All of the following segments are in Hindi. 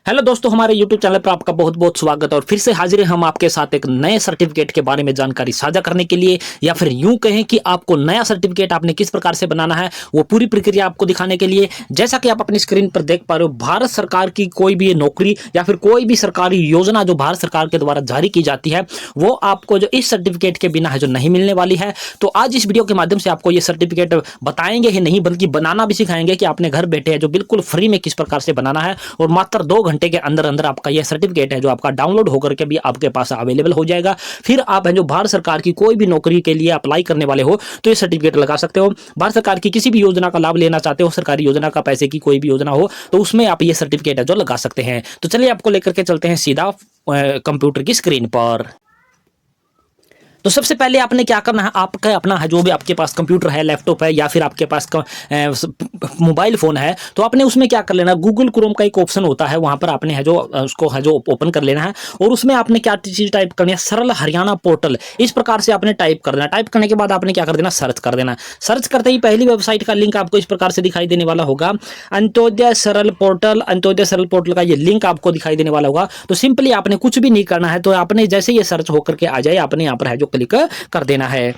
हेलो दोस्तों, हमारे YouTube चैनल पर आपका बहुत बहुत स्वागत है। और फिर से हाजिर हैं हम आपके साथ एक नए सर्टिफिकेट के बारे में जानकारी साझा करने के लिए, या फिर यूं कहें कि आपको नया सर्टिफिकेट आपने किस प्रकार से बनाना है वो पूरी प्रक्रिया आपको दिखाने के लिए। जैसा कि आप अपनी स्क्रीन पर देख पा रहे हो, भारत सरकार की कोई भी नौकरी या फिर कोई भी सरकारी योजना जो भारत सरकार के द्वारा जारी की जाती है वो आपको जो इस सर्टिफिकेट के बिना है जो नहीं मिलने वाली है। तो आज इस वीडियो के माध्यम से आपको ये सर्टिफिकेट बताएंगे ही नहीं बल्कि बनाना भी सिखाएंगे कि आपने घर बैठे जो बिल्कुल फ्री में किस प्रकार से बनाना है, और मात्र 2 घंटे के अंदर अंदर आपका यह सर्टिफिकेट है जो आपका डाउनलोड होकर के भी आपके पास अवेलेबल हो जाएगा। फिर आप है जो भारत सरकार की कोई भी नौकरी के लिए अप्लाई करने वाले हो तो ये सर्टिफिकेट लगा सकते हो। भारत सरकार की किसी भी योजना का लाभ लेना चाहते हो, सरकारी योजना का, पैसे की कोई भी योजना हो, तो उसमें आप ये सर्टिफिकेट है जो लगा सकते हैं। तो चलिए आपको लेकर के चलते हैं सीधा कंप्यूटर की स्क्रीन पर। तो सबसे पहले आपने क्या करना है, आपका अपना है जो भी आपके पास कंप्यूटर है, लैपटॉप है, या फिर आपके पास मोबाइल फोन है, तो आपने उसमें क्या कर लेना, गूगल क्रोम का एक ऑप्शन होता है, वहां पर आपने है जो उसको है जो ओपन कर लेना है। और उसमें आपने क्या चीज टाइप करनी है, सरल हरियाणा पोर्टल, इस प्रकार से आपने टाइप कर देना। टाइप करने के बाद आपने क्या कर देना, सर्च कर देना। सर्च करते ही पहली वेबसाइट का लिंक आपको इस प्रकार से दिखाई देने वाला होगा, अंत्योदय सरल पोर्टल। अंत्योदय सरल पोर्टल का ये लिंक आपको दिखाई देने वाला होगा। तो सिंपली आपने कुछ भी नहीं करना है, तो आपने जैसे ये सर्च होकर के आ जाए, आपने यहाँ पर है जो क्लिक कर देना है।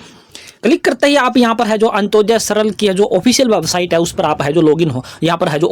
क्लिक करते ही आप यहाँ पर है जो अंत्योदय सरल की जो ऑफिशियल वेबसाइट है उस पर आप है जो लॉगिन हो, यहाँ पर है जो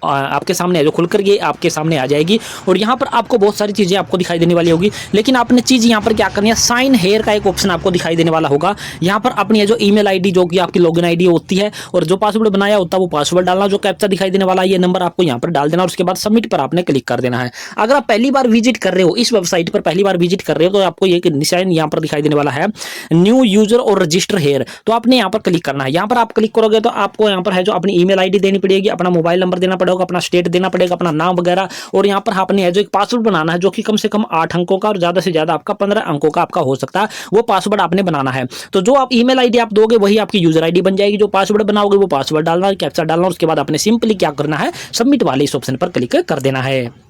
आपके सामने है जो खुलकर ये आपके सामने आ जाएगी। और यहाँ पर आपको बहुत सारी चीज़ें आपको दिखाई देने वाली होगी, लेकिन आपने चीज़ यहाँ पर क्या करनी है, साइन हेयर का एक ऑप्शन आपको दिखाई देने वाला होगा। यहाँ पर अपनी जो ईमेल आईडी जो कि आपकी लॉगिन आईडी होती है, और जो पासवर्ड बनाया होता है वो पासवर्ड डालना, जो कैप्चा दिखाई देने वाला है ये नंबर आपको यहाँ पर डाल देना, और उसके बाद सबमिट पर आपने क्लिक कर देना है। अगर आप पहली बार विजिट कर रहे हो, इस वेबसाइट पर पहली बार विजिट कर रहे हो, तो आपको एक निशान यहाँ पर दिखाई देने वाला है, न्यू यूजर और रजिस्टर हेयर। तो आपने यहाँ पर क्लिक करना है। यहाँ पर आप क्लिक करोगे तो आपको यहाँ पर है जो अपनी ईमेल आईडी देनी पड़ेगी, अपना मोबाइल नंबर देना पड़ेगा, अपना स्टेट देना पड़ेगा, अपना नाम वगैरह। और यहाँ पर आपने है जो एक पासवर्ड बनाना है जो कि कम से कम 8 अंकों का और ज्यादा से ज्यादा आपका 15 अंकों का आपका हो सकता है, वो पासवर्ड आपने बनाना है। तो जो आप ईमेल आईडी आप दोगे वही आपकी यूजर आईडी बन जाएगी। जो पासवर्ड बनाओगे वो पासवर्ड डालना, कैप्चा डालना, उसके बाद आपने सिंपली क्या करना है, सबमिट वाले इस ऑप्शन पर क्लिक कर देना है।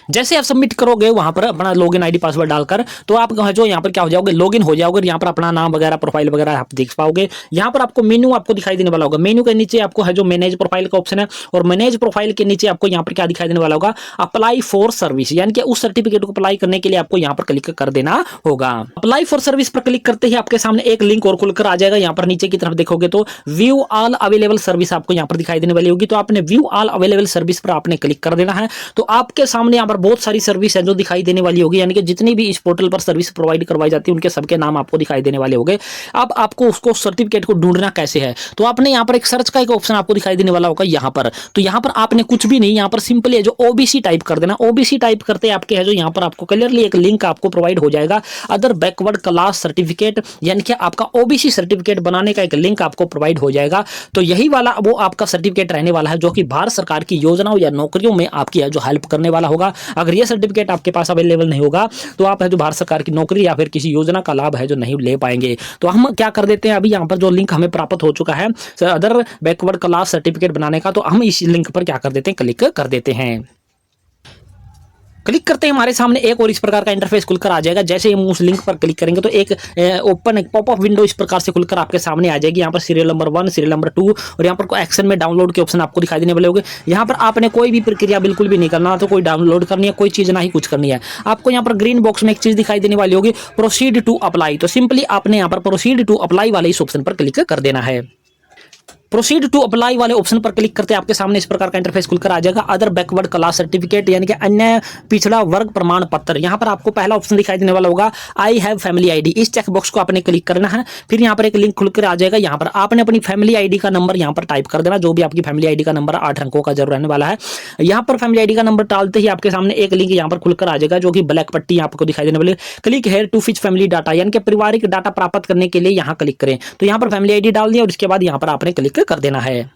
जैसे आप सबमिट करोगे वहां पर अपना लॉगिन आईडी पासवर्ड डालकर, तो आप जो यहाँ पर क्या हो जाओगे, लॉगिन हो जाओगे। यहाँ पर अपना नाम वगैरह, प्रोफाइल वगैरह आप देख पाओगे। यहाँ पर आपको मेन्यू आपको दिखाई देने वाला होगा। मेन्यू के नीचे आपको है जो मैनेज प्रोफाइल का ऑप्शन है, और मैनेज प्रोफाइल के नीचे आपको यहाँ पर क्या दिखाई देने वाला होगा, अप्लाई फॉर सर्विस, यानी कि उस सर्टिफिकेट को अप्लाई करने के लिए आपको यहाँ पर क्लिक कर देना होगा। अप्लाई फॉर सर्विस पर क्लिक करते ही आपके सामने एक लिंक और खुलकर आ जाएगा। यहाँ पर नीचे की तरफ देखोगे तो व्यू ऑल अवेलेबल सर्विस आपको यहाँ पर दिखाई देने वाली होगी। तो आपने व्यू ऑल अवेलेबल सर्विस पर आपने क्लिक कर देना है। तो आपके सामने यहाँ पर बहुत सारी सर्विस जो दिखाई देने वाली होगी, यानी कि जितनी भी इस पोर्टल पर सर्विस प्रोवाइड करवाई जाती है उनके सबके नाम आपको दिखाई देने वाले होंगे। अब आपको उसको सर्टिफिकेट को ढूंढना कैसे है, तो आपने यहाँ पर एक सर्च का एक ऑप्शन आपको दिखाई देने वाला होगा यहाँ पर। तो यहाँ पर आपने कुछ भी नहीं, यहाँ पर सिंपली जो ओबीसी टाइप कर देना। ओबीसी टाइप करते आपके है जो यहाँ पर आपको क्लियरली एक लिंक आपको प्रोवाइड हो जाएगा, अदर बैकवर्ड क्लास सर्टिफिकेट, यानी कि आपका ओबीसी सर्टिफिकेट बनाने का एक लिंक आपको प्रोवाइड हो जाएगा। तो यही वाला वो आपका सर्टिफिकेट रहने वाला है जो कि भारत सरकार की योजनाओं या नौकरियों में आपकी है जो हेल्प करने वाला होगा। अगर ये सर्टिफिकेट आपके पास अवेलेबल नहीं होगा तो आप है जो भारत सरकार की नौकरी या फिर किसी योजना का लाभ है जो नहीं ले पाएंगे। तो हम क्या कर देते हैं, अभी यहाँ पर जो लिंक हमें प्राप्त हो चुका है अदर बैकवर्ड क्लास सर्टिफिकेट बनाने का, तो हम इस लिंक पर क्या कर देते हैं, क्लिक कर देते हैं। क्लिक करते ही हमारे सामने एक और इस प्रकार का इंटरफेस खुलकर आ जाएगा। जैसे हम उस लिंक पर क्लिक करेंगे तो एक ओपन एक पॉपअप विंडो इस प्रकार से खुलकर आपके सामने आ जाएगी। यहाँ पर सीरियल नंबर 1, सीरियल नंबर 2, और यहाँ पर एक्शन में डाउनलोड के ऑप्शन आपको दिखाई देने वाले होंगे। यहाँ पर आपने कोई भी प्रक्रिया बिल्कुल भी नहीं करना, तो कोई डाउनलोड करनी है, कोई चीज़ ना ही कुछ करनी है। आपको यहाँ पर ग्रीन बॉक्स में एक चीज़ दिखाई देने वाली होगी, प्रोसीड टू अप्लाई। तो सिंपली आपने यहाँ पर प्रोसीड टू अप्लाई वाले इस ऑप्शन पर क्लिक कर देना है। प्रोसीड टू अप्लाई वाले ऑप्शन पर क्लिक करते आपके सामने इस प्रकार का इंटरफेस खुलकर आ जाएगा, अदर बैकवर्ड क्लास सर्टिफिकेट, यानी कि अन्य पिछड़ा वर्ग प्रमाण पत्र। यहाँ पर आपको पहला ऑप्शन दिखाई देने वाला होगा, आई हैव फैमिली आईडी। इस चेक बॉक्स को आपने क्लिक करना है। फिर यहाँ पर एक लिंक खुलकर आ जाएगा। यहाँ पर आपने अपनी फैमिली आईडी का नंबर यहाँ पर टाइप कर देना, जो भी आपकी फैमिली आईडी का नंबर 8 अंकों का जरूर रहने वाला है। यहाँ पर फैमिली आईडी का नंबर डालते ही आपके सामने एक लिंक यहाँ पर खुलकर आ जाएगा, जो कि ब्लैक पट्टी आपको दिखाई देने वाली है, click here to fetch family data, यानी कि पारिवारिक डाटा प्राप्त करने के लिए यहाँ क्लिक करें। तो यहाँ पर फैमिली आईडी डाल दिया और उसके बाद यहाँ पर आपने क्लिक कर देना है।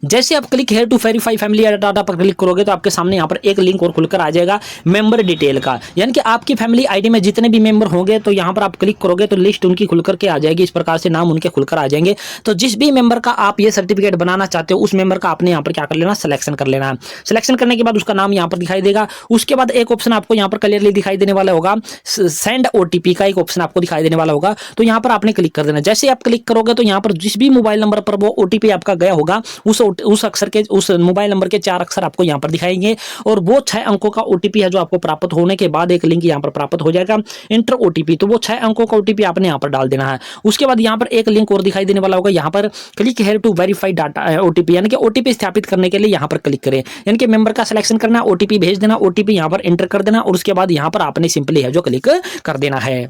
जैसे आप click here to verify family data पर क्लिक करोगे तो आपके सामने यहाँ पर एक लिंक और खुलकर आ जाएगा मेंबर डिटेल का, यानी कि आपकी फैमिली आईडी में जितने भी मेंबर होंगे तो यहाँ पर आप क्लिक करोगे तो लिस्ट उनकी खुलकर के आ जाएगी। इस प्रकार से नाम उनके खुलकर आ जाएंगे। तो जिस भी मेंबर का आप ये सर्टिफिकेट बनाना चाहते हो उस मेंबर का आपने यहाँ पर क्या कर लेना, सिलेक्शन कर लेना। सिलेक्शन करने के बाद उसका नाम यहाँ पर दिखाई देगा। उसके बाद एक ऑप्शन आपको यहाँ पर क्लियरली दिखाई देने वाला होगा, सेंड ओटीपी का एक ऑप्शन आपको दिखाई देने वाला होगा। तो यहाँ पर आपने क्लिक कर देना। जैसे आप क्लिक करोगे तो यहाँ पर जिस भी मोबाइल नंबर पर वो ओटीपी आपका गया होगा उस उस अक्षर के उस मोबाइल नंबर के 4 अक्षर आपको यहाँ पर दिखाएंगे और वो 6 अंकों का ओटीपी है जो आपको प्राप्त होने के बाद एक लिंक यहाँ पर प्राप्त हो जाएगा, इंटर ओटीपी। तो वो 6 अंकों का ओटीपी आपने यहाँ पर डाल देना है। उसके बाद यहाँ पर एक लिंक और दिखाई देने वाला होगा, यहाँ पर click here to verify data OTP, यानी कि ओटीपी स्थापित करने के लिए यहाँ पर क्लिक करें, यानी कि मेंबर का सिलेक्शन करना, ओटीपी भेज देना, ओटीपी यहाँ पर एंटर कर देना और उसके बाद यहाँ पर आपने सिंपली है जो क्लिक कर देना है।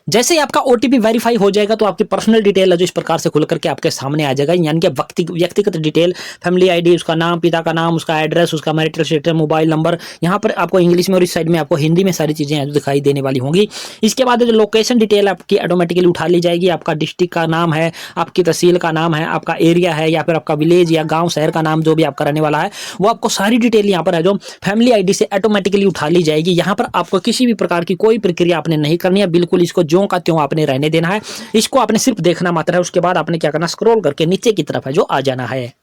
जैसे ही आपका ओटीपी वेरीफाई हो जाएगा तो आपकी पर्सनल डिटेल है जो इस प्रकार से खुल करके आपके सामने आ जाएगा, यानी कि व्यक्तिगत डिटेल, फैमिली आईडी, उसका नाम, पिता का नाम, उसका एड्रेस, उसका मैरिटल स्टेटस, मोबाइल नंबर, यहाँ पर आपको इंग्लिश में और इस साइड में आपको हिंदी में सारी चीजें जो दिखाई देने वाली होंगी। इसके बाद जो लोकेशन डिटेल आपकी ऑटोमेटिकली उठा ली जाएगी, आपका डिस्ट्रिक्ट का नाम है, आपकी तहसील का नाम है, आपका एरिया है या फिर आपका विलेज या गाँव शहर का नाम जो भी आपका रहने वाला है वो आपको सारी डिटेल यहाँ पर है जो फैमिली आईडी से ऑटोमेटिकली उठा ली जाएगी। यहाँ पर आपको किसी भी प्रकार की कोई प्रक्रिया आपने नहीं करनी है, बिल्कुल इसको ज्यों का त्यों आपने रहने देना है, इसको आपने सिर्फ देखना मात्र है। उसके बाद आपने क्या करना, स्क्रॉल करके नीचे की तरफ है जो आ जाना है।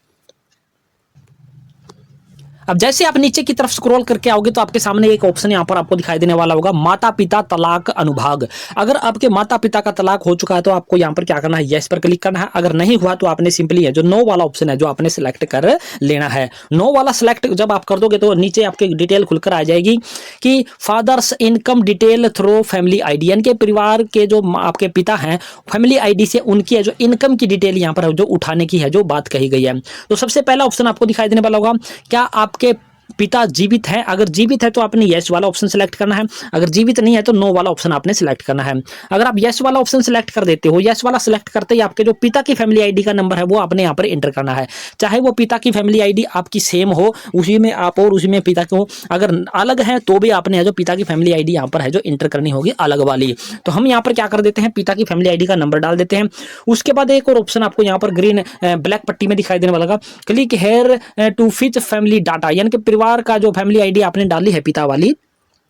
अब जैसे आप नीचे की तरफ स्क्रॉल करके आओगे तो आपके सामने एक ऑप्शन यहाँ पर आपको दिखाई देने वाला होगा, माता पिता तलाक अनुभाग। अगर आपके माता पिता का तलाक हो चुका है तो आपको यहाँ पर क्या करना है, यस पर क्लिक करना है। अगर नहीं हुआ तो आपने सिंपली है जो नो वाला ऑप्शन है जो आपने सिलेक्ट कर लेना है। नो वाला सिलेक्ट जब आप कर दोगे तो नीचे आपके डिटेल खुलकर आ जाएगी कि father's income detail through family ID, यानी कि परिवार के जो आपके पिता हैं फैमिली आईडी से उनकी है जो इनकम की डिटेल यहाँ पर जो उठाने की है जो बात कही गई है। तो सबसे पहला ऑप्शन आपको दिखाई देने वाला होगा, क्या आपके पिता जीवित है? अगर जीवित है तो आपने यस वाला ऑप्शन सिलेक्ट करना है, अगर जीवित नहीं है तो नो वाला ऑप्शन आपने सिलेक्ट करना है। अगर आप यस वाला ऑप्शन सिलेक्ट कर देते हो, यस वाला सिलेक्ट करते ही आपके जो पिता की फैमिली आईडी का नंबर है वो आपने यहाँ पर एंटर करना है, चाहे वो पिता की फैमिली आईडी आपकी सेम हो, उसी में आप और उसी में पिता की हो, अगर अलग है तो भी आपने जो पिता की फैमिली आईडी यहाँ पर है जो एंटर करनी होगी अलग वाली। तो हम यहाँ पर क्या कर देते हैं, पिता की फैमिली आईडी का नंबर डाल देते हैं। उसके बाद एक और ऑप्शन आपको यहाँ पर ग्रीन ब्लैक पट्टी में दिखाई देने वाला, click here to fetch family data, यानी कि परिवार का जो फैमिली आईडी आपने डाली है पिता वाली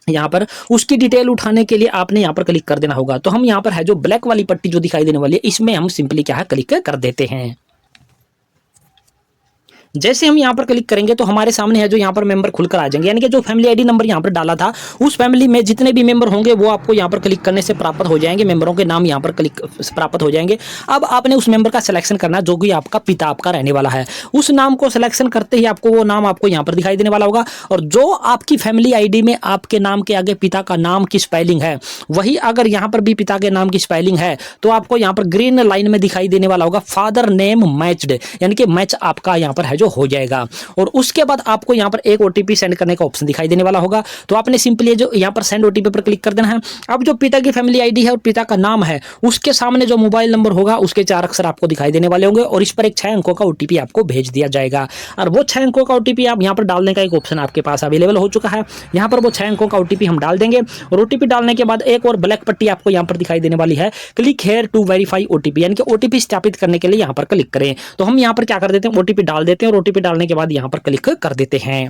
यहाँ पर उसकी डिटेल उठाने के लिए आपने यहाँ पर क्लिक कर देना होगा। तो हम यहाँ पर है जो ब्लैक वाली पट्टी जो दिखाई देने वाली है इसमें हम सिंपली क्या है क्लिक कर देते हैं। जैसे हम यहाँ पर क्लिक करेंगे तो हमारे सामने है जो यहाँ पर मेंबर खुलकर आ जाएंगे, यानी कि जो फैमिली आईडी नंबर यहाँ पर डाला था उस फैमिली में जितने भी मेंबर होंगे वो आपको यहाँ पर क्लिक करने से प्राप्त हो जाएंगे, मेंबरों के नाम यहाँ पर क्लिक प्राप्त हो जाएंगे। अब आपने उस मेंबर का सिलेक्शन करना जो कि आपका पिता आपका रहने वाला है, उस नाम को सिलेक्शन करते ही आपको वो नाम आपको यहाँ पर दिखाई देने वाला होगा। और जो आपकी फैमिली आईडी में आपके नाम के आगे पिता का नाम की स्पेलिंग है वही अगर यहाँ पर भी पिता के नाम की स्पेलिंग है तो आपको यहाँ पर ग्रीन लाइन में दिखाई देने वाला होगा फादर नेम मैच्ड, यानी कि मैच आपका यहाँ पर है जो हो जाएगा। और उसके बाद आपको यहाँ पर एक ओटीपी सेंड करने का ऑप्शन दिखाई देने वाला होगा, तो आपने सिंपली जो यहाँ पर सेंड ओटीपी पर क्लिक कर देना है। अब जो पिता की फैमिली आईडी है और पिता का नाम है उसके सामने जो मोबाइल नंबर होगा उसके 4 अक्षर आपको दिखाई देने वाले होंगे और इस पर एक 6 अंकों का ओटीपी आपको भेज दिया जाएगा। और वो 6 अंकों का ओटीपी आप यहाँ पर डालने का एक ऑप्शन आपके पास अवेलेबल हो चुका है, यहाँ पर वो 6 अंकों का ओटीपी हम डाल देंगे। और ओटीपी डालने के बाद एक और ब्लैक पट्टी आपको यहाँ पर दिखाई देने वाली है, click here to verify OTP, यानी कि ओटीपी स्थापित करने के लिए यहाँ पर क्लिक करें। तो हम यहाँ पर क्या कर देते हैं, ओटीपी डाल देते हैं और ओटीपी डालने के बाद यहाँ पर क्लिक कर देते हैं।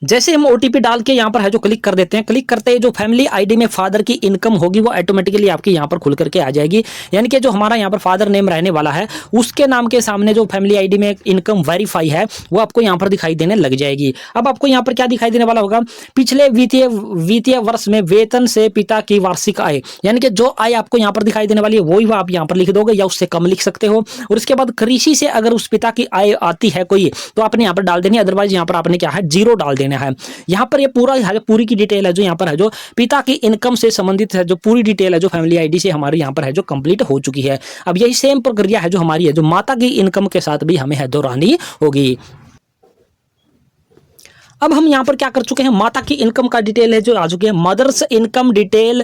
जैसे हम ओटीपी डाल के यहाँ पर है जो क्लिक कर देते हैं, क्लिक करते ही जो फैमिली आईडी में फादर की इनकम होगी वो ऑटोमेटिकली आपकी यहाँ पर खुल करके आ जाएगी, यानी कि जो हमारा यहाँ पर फादर नेम रहने वाला है उसके नाम के सामने जो फैमिली आईडी में इनकम वेरीफाई है वो आपको यहाँ पर दिखाई देने लग जाएगी। अब आपको यहाँ पर क्या दिखाई देने वाला होगा, पिछले वित्तीय वर्ष में वेतन से पिता की वार्षिक आय, यानी कि जो आय आपको यहाँ पर दिखाई देने वाली है वही आप यहाँ पर लिख दोगे या उससे कम लिख सकते हो। और उसके बाद कृषि से अगर उस पिता की आय आती है कोई तो आपने यहाँ पर डाल देनी, अदरवाइज यहाँ पर आपने क्या है 0 डाल देना है। यहाँ पर ये पूरी की डिटेल है जो यहाँ पर है जो पिता की इनकम से संबंधित है, जो पूरी डिटेल है जो फैमिली आईडी से हमारे यहाँ पर है जो कंप्लीट हो चुकी है। अब यही सेम प्रक्रिया है जो हमारी है जो माता की इनकम के साथ भी हमें है दोहरानी होगी। अब हम यहाँ पर क्या कर चुके हैं, माता की इनकम का डिटेल है जो आ चुकी है, mother's income detail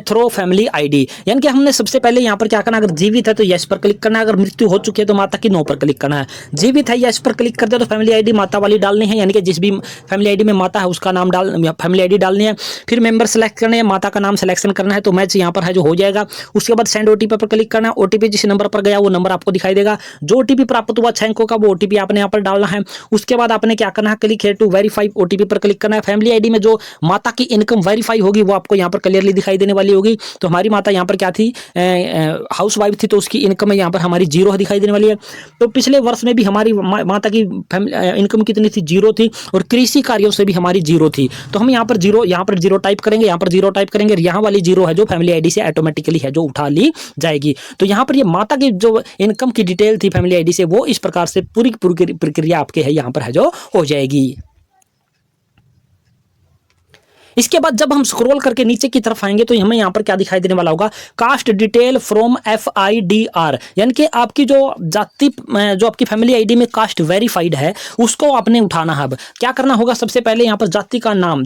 through family ID, यानी कि हमने सबसे पहले यहाँ पर क्या करना, अगर जीवित है तो यस पर क्लिक करना है, अगर मृत्यु हो चुकी है तो माता की नो पर क्लिक करना है। जीवित है यस पर क्लिक कर दे तो फैमिली आईडी माता वाली डालनी है, यानी कि जिस भी फैमिली आईडी में माता है उसका नाम फैमिली आईडी डालनी है। फिर मेंबर सेलेक्ट करने है, माता का नाम सिलेक्शन करना है तो मैच यहाँ पर है जो हो जाएगा। उसके बाद सेंड ओटीपी पर क्लिक करना है, ओटीपी जिस नंबर पर गया वो नंबर आपको दिखाई देगा, जो ओटीपी प्राप्त हुआ 6 अंकों का वो ओटीपी आपने यहाँ पर डालना है। उसके बाद आपने क्या करना है, click here to verify verify OTP पर क्लिक करना है। फैमिली आईडी में जो माता की इनकम वेरीफाई होगी वो आपको यहाँ पर क्लियरली दिखाई देने वाली होगी। तो हमारी माता यहाँ पर क्या थी, हाउस वाइफ थी, तो उसकी इनकम यहाँ पर हमारी 0 दिखाई देने वाली है। तो पिछले वर्ष में भी हमारी माता की इनकम कितनी थी, 0 थी, और कृषि कार्यों से भी हमारी 0 थी। तो हम यहाँ पर जीरो टाइप करेंगे, यहाँ पर 0 टाइप करेंगे, और यहाँ वाली 0 है जो फैमिली आईडी से ऑटोमेटिकली है जो उठा ली जाएगी। तो यहाँ पर ये माता की जो इनकम की डिटेल थी फैमिली आईडी से, वो इस प्रकार से पूरी प्रक्रिया आपके है यहाँ पर है जो हो जाएगी। इसके बाद जब हम स्क्रॉल करके नीचे की तरफ आएंगे तो हमें यहाँ पर क्या दिखाई देने वाला होगा, कास्ट डिटेल फ्रॉम FIDR, यानी कि आपकी जो जाति, जो आपकी फैमिली आईडी में कास्ट वेरीफाइड है उसको आपने उठाना है। अब क्या करना होगा, सबसे पहले यहाँ पर जाति का नाम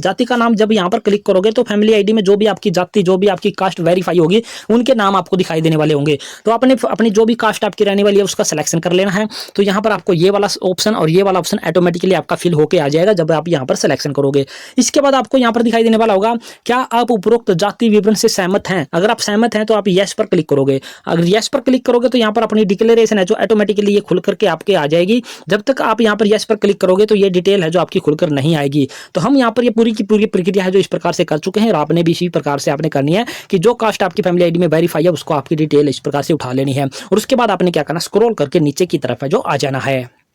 जब यहाँ पर क्लिक करोगे तो फैमिली आईडी में जो भी आपकी जाति, जो भी आपकी कास्ट वेरीफाई होगी उनके नाम आपको दिखाई देने वाले होंगे। तो आपने अपनी जो भी कास्ट आपकी रहने वाली है उसका सिलेक्शन कर लेना है। तो यहाँ पर आपको ये वाला ऑप्शन और ये वाला ऑप्शन ऑटोमेटिकली आपका फिल होकर आ जाएगा जब आप यहाँ पर सिलेक्शन करोगे। इसके बाद आपको यहाँ पर दिखाई देने वाला होगा, क्या आप उपरोक्त जाति विवरण से सहमत हैं। अगर आप सहमत हैं तो आप यस पर क्लिक करोगे। अगर यस पर क्लिक करोगे तो यहाँ पर अपनी डिक्लेरेशन है जो ऑटोमेटिकली ये खुल करके आपके आ जाएगी। जब तक आप यहाँ पर यस पर क्लिक करोगे तो ये डिटेल है जो आपकी खुलकर नहीं आएगी। तो हम यहाँ पर ये पूरी की पूरी प्रक्रिया है जो इस प्रकार से कर चुके हैं, और आपने भी इसी प्रकार से आपने करनी है कि जो कास्ट आपकी फैमिली आईडी में वेरीफाई है उसको आपकी डिटेल इस प्रकार से उठा लेनी है। और उसके बाद आपने क्या करना, स्क्रॉल करके नीचे की तरफ है जो आ जाना है।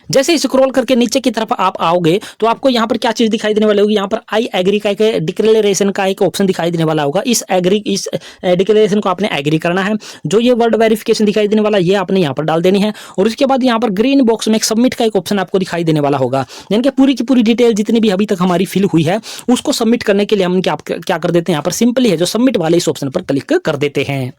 जैसे ही स्क्रॉल करके नीचे की तरफ आप आओगे तो आपको यहाँ पर क्या चीज दिखाई देने वाली होगी, यहाँ पर आई एग्री का एक डिक्लेरेशन का एक ऑप्शन दिखाई देने वाला होगा। इस डिक्लेरेशन को आपने एग्री करना है। जो ये वर्ड वेरिफिकेशन दिखाई देने वाला ये आपने यहाँ पर डाल देनी है। और उसके बाद यहाँ पर ग्रीन बॉक्स में एक सबमिट का एक ऑप्शन आपको दिखाई देने वाला होगा, यानी कि पूरी की पूरी डिटेल जितनी भी अभी तक हमारी फिल हुई है उसको सबमिट करने के लिए हम क्या कर देते हैं, यहाँ पर सिंपली है जो सबमिट वाले इस ऑप्शन पर क्लिक कर देते हैं।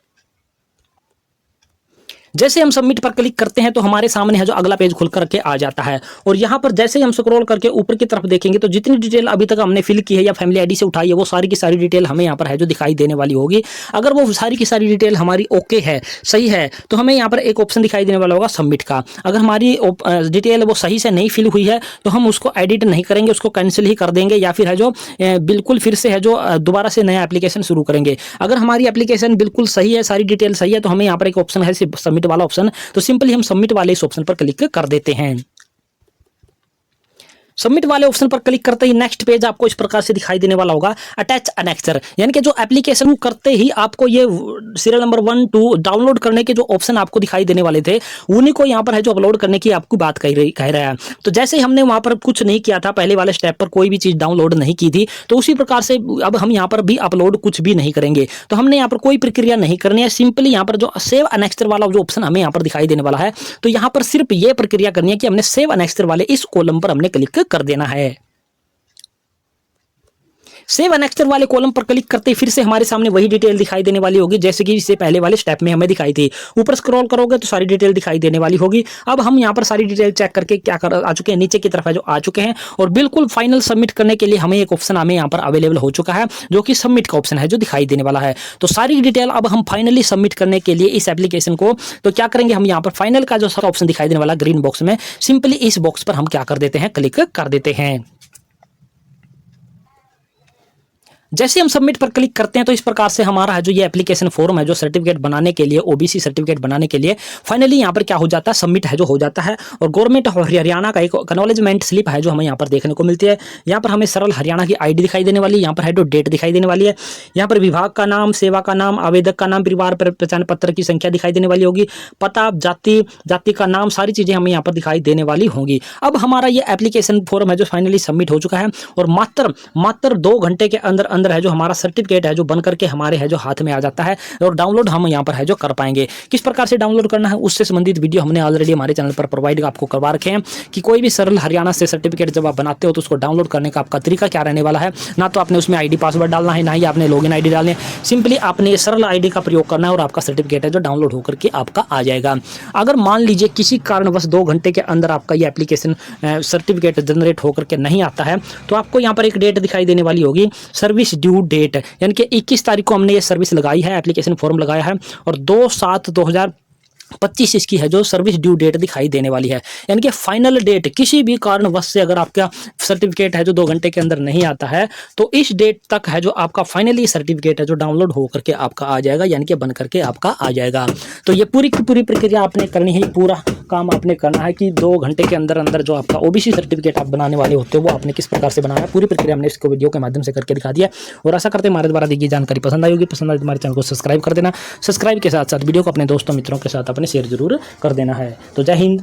जैसे हम सबमिट पर क्लिक करते हैं तो हमारे सामने है जो अगला पेज खुल करके आ जाता है। और यहाँ पर जैसे ही हम स्क्रॉल करके ऊपर की तरफ देखेंगे तो जितनी डिटेल अभी तक हमने फिल की है या फैमिली आईडी से उठाई है वो सारी की सारी डिटेल हमें यहाँ पर है जो दिखाई देने वाली होगी। अगर वो सारी की सारी डिटेल हमारी ओके है, सही है, तो हमें यहाँ पर एक ऑप्शन दिखाई देने वाला होगा सबमिट का। अगर हमारी डिटेल वो सही से नहीं फिल हुई है तो हम उसको एडिट नहीं करेंगे, उसको कैंसिल ही कर देंगे, या फिर है जो बिल्कुल फिर से है जो दोबारा से नया एप्लीकेशन शुरू करेंगे। अगर हमारी एप्लीकेशन बिल्कुल सही है, सारी डिटेल सही है, तो हमें यहाँ पर एक ऑप्शन है सबमिट वाला ऑप्शन, तो सिंपली हम सबमिट वाले इस ऑप्शन पर क्लिक कर देते हैं। सबमिट वाले ऑप्शन पर क्लिक करते ही नेक्स्ट पेज आपको इस प्रकार से दिखाई देने वाला होगा, अटैच अनेक्सर, यानी कि जो एप्लीकेशन करते ही आपको ये सीरियल नंबर 1 2 डाउनलोड करने के जो ऑप्शन आपको दिखाई देने वाले थे उन्हीं को यहाँ पर है जो अपलोड करने की आपको बात कह रहा है। तो जैसे हमने वहां पर कुछ नहीं किया था, पहले वाले स्टेप पर कोई भी चीज डाउनलोड नहीं की थी, तो उसी प्रकार से अब हम यहाँ पर भी अपलोड कुछ भी नहीं करेंगे। तो हमने यहाँ पर कोई प्रक्रिया नहीं करनी है, सिंपली यहाँ पर जो सेव अनेक्सर वाला जो ऑप्शन हमें यहाँ पर दिखाई देने वाला है, तो यहाँ पर सिर्फ ये प्रक्रिया करनी है कि हमने सेव अनेक्सर वाले इस कॉलम पर हमने क्लिक कर देना है। सेव अनेक्सर वाले कॉलम पर क्लिक करते ही फिर से हमारे सामने वही डिटेल दिखाई देने वाली होगी जैसे कि इससे पहले वाले स्टेप में हमें दिखाई थी। ऊपर स्क्रॉल करोगे तो सारी डिटेल दिखाई देने वाली होगी। अब हम यहाँ पर सारी डिटेल चेक करके क्या कर आ चुके हैं, नीचे की तरफ है जो आ चुके हैं, और बिल्कुल फाइनल सबमिट करने के लिए हमें एक ऑप्शन हमें यहाँ पर अवेलेबल हो चुका है जो कि सबमिट का ऑप्शन है जो दिखाई देने वाला है। तो सारी डिटेल अब हम फाइनली सबमिट करने के लिए इस एप्लीकेशन को तो क्या करेंगे, हम यहाँ पर फाइनल का जो सारा ऑप्शन दिखाई देने वाला ग्रीन बॉक्स में सिंपली इस बॉक्स पर हम क्या कर देते हैं, क्लिक कर देते हैं। जैसे हम सबमिट पर क्लिक करते हैं तो इस प्रकार से हमारा है जो ये एप्लीकेशन फॉर्म है जो सर्टिफिकेट बनाने के लिए, ओबीसी सर्टिफिकेट बनाने के लिए फाइनली यहाँ पर क्या हो जाता है, सबमिट है जो हो जाता है। और गवर्नमेंट ऑफ हरियाणा का एक एक्नॉलेजमेंट स्लिप है जो हमें यहाँ पर देखने को मिलती है। यहाँ पर हमें सरल हरियाणा की आईडी दिखाई देने वाली है, यहाँ पर है जो डेट दिखाई देने वाली है, यहाँ पर विभाग का नाम, सेवा का नाम, आवेदक का नाम, परिवार पहचान पत्र की संख्या दिखाई देने वाली होगी, पता, जाति का नाम, सारी चीजें हमें यहाँ पर दिखाई देने वाली होंगी। अब हमारा ये एप्लीकेशन फॉर्म है जो फाइनली सबमिट हो चुका है, और मात्र 2 घंटे के अंदर अंदर है जो हमारा सर्टिफिकेट है जो बन करके हमारे है जो हाथ में आ जाता है, और डाउनलोड हम यहाँ पर है जो कर पाएंगे। किस प्रकार से डाउनलोड करना है उससे संबंधित वीडियो हमने ऑलरेडी हमारे चैनल पर प्रोवाइड आपको करवा रखे हैं कि कोई भी सरल हरियाणा से सर्टिफिकेट जब आप बनाते हो तो उसको डाउनलोड करने का आपका तरीका क्या रहने वाला है। ना तो आपने उसमें आईडी पासवर्ड डालना है, ना ही आपने लॉगिन आईडी डालनी है, सिंपली आपने ये सरल आईडी का प्रयोग करना है और आपका सर्टिफिकेट है जो डाउनलोड होकर के आपका आ जाएगा। अगर मान लीजिए किसी कारणवश 2 घंटे के अंदर आपका ये एप्लीकेशन सर्टिफिकेट जनरेट होकर के नहीं आता है तो आपको यहाँ पर एक डेट दिखाई देने वाली होगी, सर्विस ड्यू डेट, यानी कि 21 तारीख को हमने ये सर्विस लगाई है, एप्लीकेशन फॉर्म लगाया है, और 2/7/2025 इसकी है जो सर्विस ड्यू डेट दिखाई देने वाली है। यानी कि फाइनल डेट, किसी भी कारणवश से अगर आपका सर्टिफिकेट है जो 2 घंटे के अंदर नहीं आता है तो इस डेट तक है जो आपका फाइनली सर्टिफिकेट है जो डाउनलोड हो करके आपका आ जाएगा, यानी कि बन करके आपका आ जाएगा। तो ये पूरी की पूरी प्रक्रिया आपने करनी है, पूरा काम आपने करना है कि 2 घंटे के अंदर अंदर जो आपका ओबीसी सर्टिफिकेट आप बनाने वाले होते हो वो आपने किस प्रकार से बनाना है, पूरी प्रक्रिया हमने इसको वीडियो के माध्यम से करके दिखा दिया। और आशा करते हैं हमारे द्वारा दी गई जानकारी पसंद आई होगी। पसंद आए तो हमारे चैनल को सब्सक्राइब कर देना। सब्सक्राइब के साथ साथ वीडियो को अपने दोस्तों मित्रों के साथ अपने शेयर जरूर कर देना है। तो जय हिंद।